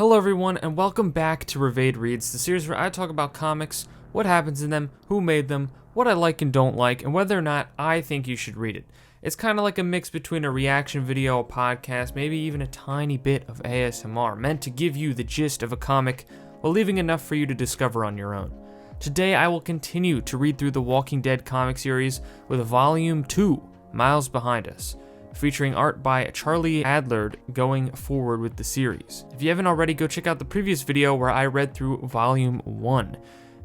Hello everyone, and welcome back to Ravade Reads, the series where I talk about comics, what happens in them, who made them, what I like and don't like, and whether or not I think you should read it. It's kind of like a mix between a reaction video, a podcast, maybe even a tiny bit of ASMR, meant to give you the gist of a comic while leaving enough for you to discover on your own. Today I will continue to read through the Walking Dead comic series with Volume 2, Miles Behind Us, featuring art by Charlie Adlard going forward with the series. If you haven't already, go check out the previous video where I read through Volume 1.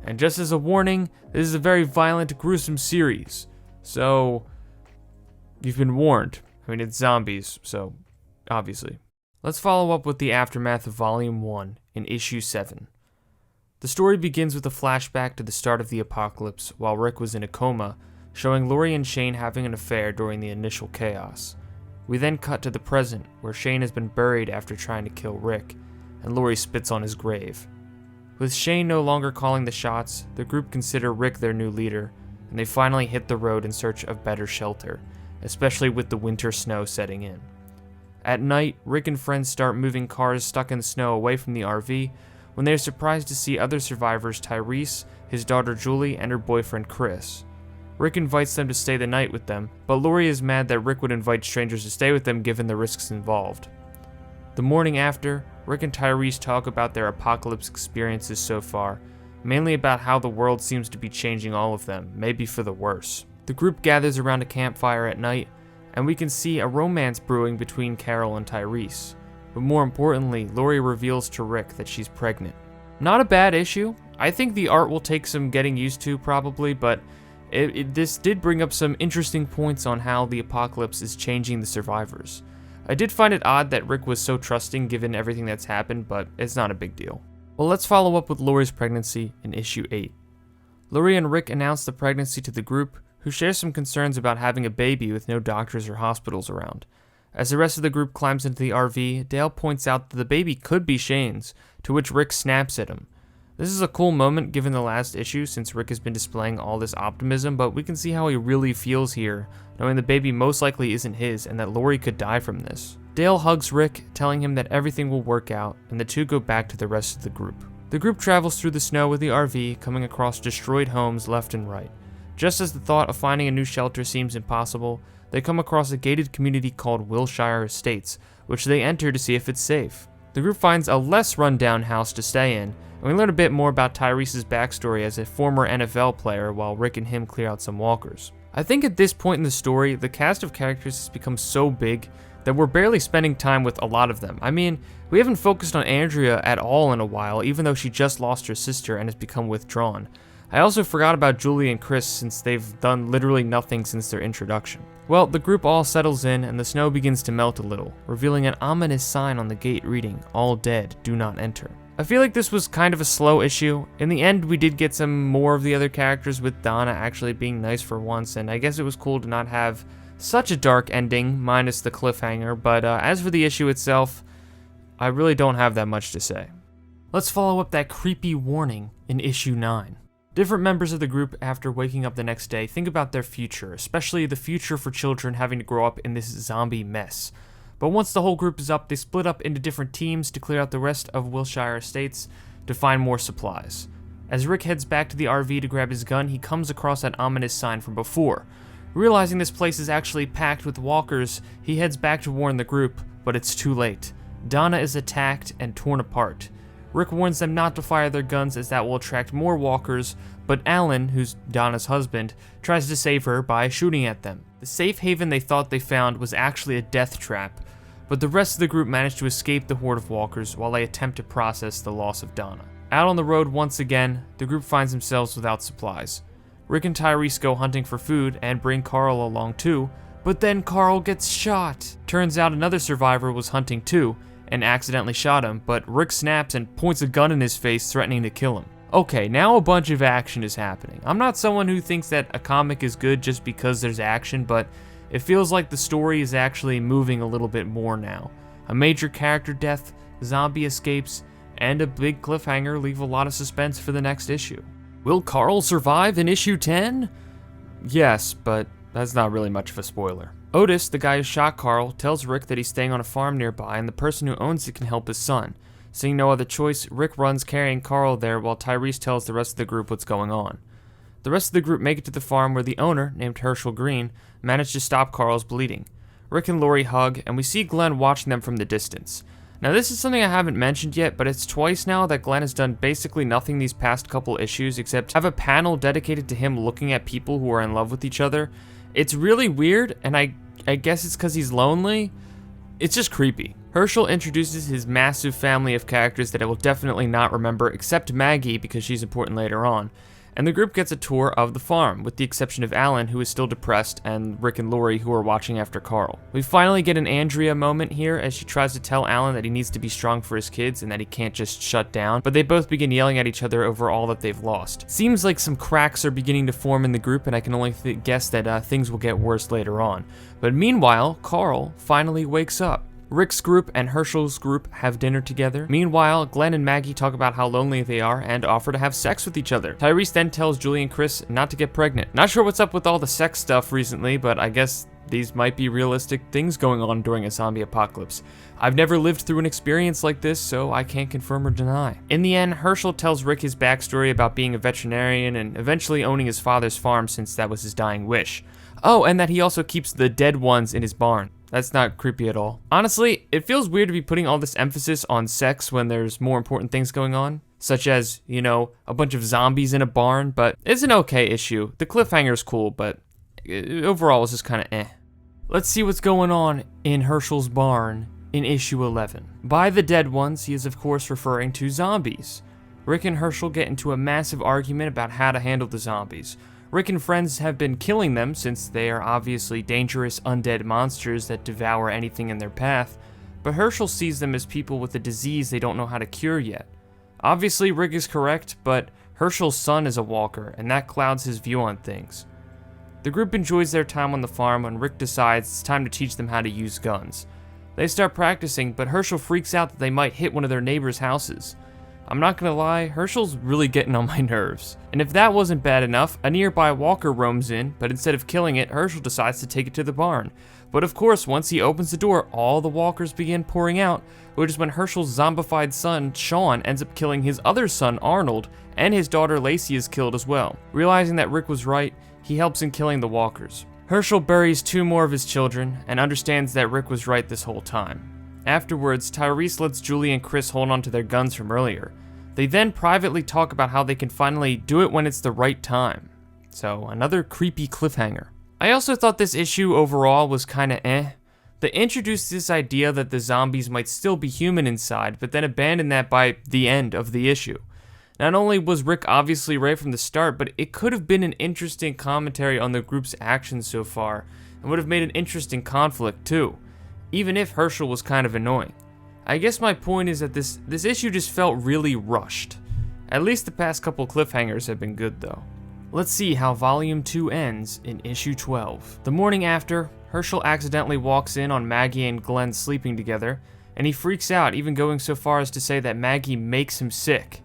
And just as a warning, this is a very violent, gruesome series, so you've been warned. I mean, it's zombies, so obviously. Let's follow up with the aftermath of Volume 1 in Issue 7. The story begins with a flashback to the start of the apocalypse while Rick was in a coma, showing Lori and Shane having an affair during the initial chaos. We then cut to the present, where Shane has been buried after trying to kill Rick, and Lori spits on his grave. With Shane no longer calling the shots, the group consider Rick their new leader, and they finally hit the road in search of better shelter, especially with the winter snow setting in. At night, Rick and friends start moving cars stuck in the snow away from the RV, when they are surprised to see other survivors, Tyrese, his daughter Julie, and her boyfriend Chris. Rick invites them to stay the night with them, but Lori is mad that Rick would invite strangers to stay with them given the risks involved. The morning after, Rick and Tyrese talk about their apocalypse experiences so far, mainly about how the world seems to be changing all of them, maybe for the worse. The group gathers around a campfire at night, and we can see a romance brewing between Carol and Tyrese. But more importantly, Lori reveals to Rick that she's pregnant. Not a bad issue. I think the art will take some getting used to probably, but this did bring up some interesting points on how the apocalypse is changing the survivors. I did find it odd that Rick was so trusting given everything that's happened, but it's not a big deal. Well, let's follow up with Lori's pregnancy in Issue 8. Lori and Rick announce the pregnancy to the group, who share some concerns about having a baby with no doctors or hospitals around. As the rest of the group climbs into the RV, Dale points out that the baby could be Shane's, to which Rick snaps at him. This is a cool moment given the last issue since Rick has been displaying all this optimism, but we can see how he really feels here, knowing the baby most likely isn't his and that Lori could die from this. Dale hugs Rick, telling him that everything will work out, and the two go back to the rest of the group. The group travels through the snow with the RV, coming across destroyed homes left and right. Just as the thought of finding a new shelter seems impossible, they come across a gated community called Wilshire Estates, which they enter to see if it's safe. The group finds a less run-down house to stay in, and we learn a bit more about Tyrese's backstory as a former NFL player while Rick and him clear out some walkers. I think at this point in the story, the cast of characters has become so big that we're barely spending time with a lot of them. I mean, we haven't focused on Andrea at all in a while, even though she just lost her sister and has become withdrawn. I also forgot about Julie and Chris since they've done literally nothing since their introduction. Well, the group all settles in and the snow begins to melt a little, revealing an ominous sign on the gate reading, "All dead, do not enter." I feel like this was kind of a slow issue. In the end, we did get some more of the other characters, with Donna actually being nice for once, and I guess it was cool to not have such a dark ending, minus the cliffhanger, but as for the issue itself, I really don't have that much to say. Let's follow up that creepy warning in Issue 9. Different members of the group, after waking up the next day, think about their future, especially the future for children having to grow up in this zombie mess. But once the whole group is up, they split up into different teams to clear out the rest of Wilshire Estates to find more supplies. As Rick heads back to the RV to grab his gun, he comes across that ominous sign from before. Realizing this place is actually packed with walkers, he heads back to warn the group, but it's too late. Donna is attacked and torn apart. Rick warns them not to fire their guns as that will attract more walkers, but Alan, who's Donna's husband, tries to save her by shooting at them. The safe haven they thought they found was actually a death trap, but the rest of the group managed to escape the horde of walkers while they attempt to process the loss of Donna. Out on the road once again, the group finds themselves without supplies. Rick and Tyrese go hunting for food and bring Carl along too, but then Carl gets shot. Turns out another survivor was hunting too, and accidentally shot him, but Rick snaps and points a gun in his face, threatening to kill him. Okay, now a bunch of action is happening. I'm not someone who thinks that a comic is good just because there's action, but it feels like the story is actually moving a little bit more now. A major character death, zombie escapes, and a big cliffhanger leave a lot of suspense for the next issue. Will Carl survive in Issue 10? Yes, but that's not really much of a spoiler. Otis, the guy who shot Carl, tells Rick that he's staying on a farm nearby and the person who owns it can help his son. Seeing no other choice, Rick runs carrying Carl there while Tyrese tells the rest of the group what's going on. The rest of the group make it to the farm where the owner, named Herschel Green, managed to stop Carl's bleeding. Rick and Lori hug, and we see Glenn watching them from the distance. Now this is something I haven't mentioned yet, but it's twice now that Glenn has done basically nothing these past couple issues except have a panel dedicated to him looking at people who are in love with each other. It's really weird, and I guess it's because he's lonely. It's just creepy. Herschel introduces his massive family of characters that I will definitely not remember except Maggie because she's important later on. And the group gets a tour of the farm, with the exception of Alan, who is still depressed, and Rick and Lori, who are watching after Carl. We finally get an Andrea moment here as she tries to tell Alan that he needs to be strong for his kids and that he can't just shut down, but they both begin yelling at each other over all that they've lost. Seems like some cracks are beginning to form in the group, and I can only guess that things will get worse later on. But meanwhile, Carl finally wakes up. Rick's group and Herschel's group have dinner together. Meanwhile, Glenn and Maggie talk about how lonely they are and offer to have sex with each other. Tyrese then tells Julie and Chris not to get pregnant. Not sure what's up with all the sex stuff recently, but I guess these might be realistic things going on during a zombie apocalypse. I've never lived through an experience like this, so I can't confirm or deny. In the end, Herschel tells Rick his backstory about being a veterinarian and eventually owning his father's farm since that was his dying wish. Oh, and that he also keeps the dead ones in his barn. That's not creepy at all. Honestly, it feels weird to be putting all this emphasis on sex when there's more important things going on, such as, you know, a bunch of zombies in a barn, but it's an okay issue. The cliffhanger's cool, but overall it's just kind of eh. Let's see what's going on in Herschel's barn in issue 11. By the dead ones, he is of course referring to zombies. Rick and Herschel get into a massive argument about how to handle the zombies. Rick and friends have been killing them since they are obviously dangerous undead monsters that devour anything in their path, but Herschel sees them as people with a disease they don't know how to cure yet. Obviously Rick is correct, but Herschel's son is a walker, and that clouds his view on things. The group enjoys their time on the farm when Rick decides it's time to teach them how to use guns. They start practicing, but Herschel freaks out that they might hit one of their neighbors' houses. I'm not gonna lie, Herschel's really getting on my nerves. And if that wasn't bad enough, a nearby walker roams in, but instead of killing it, Herschel decides to take it to the barn. But of course, once he opens the door, all the walkers begin pouring out, which is when Herschel's zombified son, Sean, ends up killing his other son, Arnold, and his daughter, Lacey, is killed as well. Realizing that Rick was right, he helps in killing the walkers. Herschel buries 2 more of his children, and understands that Rick was right this whole time. Afterwards, Tyrese lets Julie and Chris hold on to their guns from earlier. They then privately talk about how they can finally do it when it's the right time. So, another creepy cliffhanger. I also thought this issue overall was kinda eh. They introduced this idea that the zombies might still be human inside, but then abandoned that by the end of the issue. Not only was Rick obviously right from the start, but it could have been an interesting commentary on the group's actions so far, and would have made an interesting conflict too, even if Herschel was kind of annoying. I guess my point is that this issue just felt really rushed. At least the past couple cliffhangers have been good though. Let's see how Volume 2 ends in issue 12. The morning after, Herschel accidentally walks in on Maggie and Glenn sleeping together, and he freaks out, even going so far as to say that Maggie makes him sick.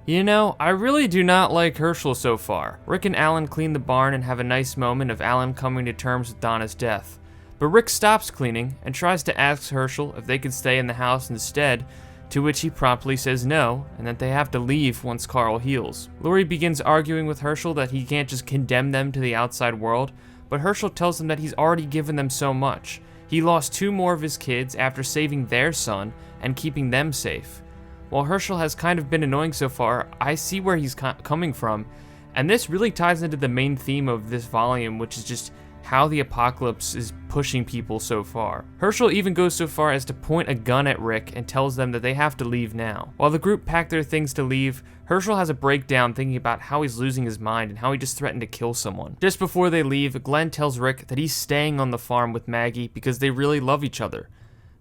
You know, I really do not like Herschel so far. Rick and Alan clean the barn and have a nice moment of Alan coming to terms with Donna's death. But Rick stops cleaning and tries to ask Herschel if they can stay in the house instead, to which he promptly says no, and that they have to leave once Carl heals. Lori begins arguing with Herschel that he can't just condemn them to the outside world, but Herschel tells them that he's already given them so much. He lost 2 more of his kids after saving their son and keeping them safe. While Herschel has kind of been annoying so far, I see where he's coming from, and this really ties into the main theme of this volume, which is just how the apocalypse is pushing people so far. Herschel even goes so far as to point a gun at Rick and tells them that they have to leave now. While the group pack their things to leave, Herschel has a breakdown thinking about how he's losing his mind and how he just threatened to kill someone. Just before they leave, Glenn tells Rick that he's staying on the farm with Maggie because they really love each other.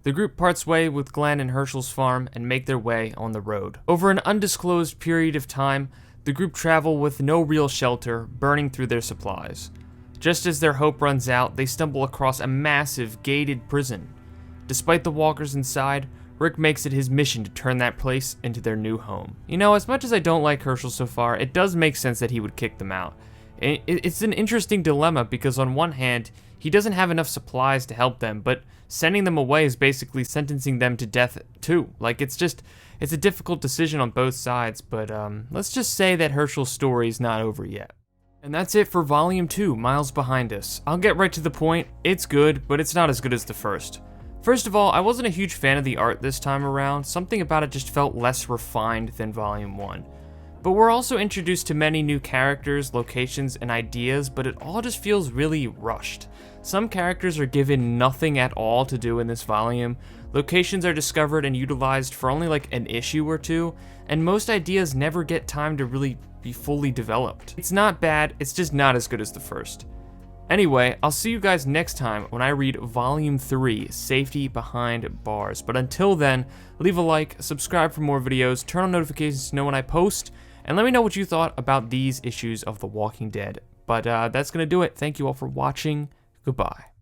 The group parts way with Glenn and Herschel's farm and make their way on the road. Over an undisclosed period of time, the group travel with no real shelter, burning through their supplies. Just as their hope runs out, they stumble across a massive, gated prison. Despite the walkers inside, Rick makes it his mission to turn that place into their new home. You know, as much as I don't like Herschel so far, it does make sense that he would kick them out. It's an interesting dilemma because on one hand, He doesn't have enough supplies to help them, but sending them away is basically sentencing them to death too. Like, it's a difficult decision on both sides, but let's just say that Herschel's story is not over yet. And that's it for Volume 2, Miles Behind Us. I'll get right to the point. It's good, but it's not as good as the first. First of all, I wasn't a huge fan of the art this time around. Something about it just felt less refined than Volume 1. But we're also introduced to many new characters, locations, and ideas, but it all just feels really rushed. Some characters are given nothing at all to do in this volume, locations are discovered and utilized for only like an issue or two, and most ideas never get time to really be fully developed. It's not bad, it's just not as good as the first. Anyway, I'll see you guys next time when I read Volume 3, Safety Behind Bars. But until then, leave a like, subscribe for more videos, turn on notifications to know when I post, and let me know what you thought about these issues of The Walking Dead. But that's going to do it. Thank you all for watching. Goodbye.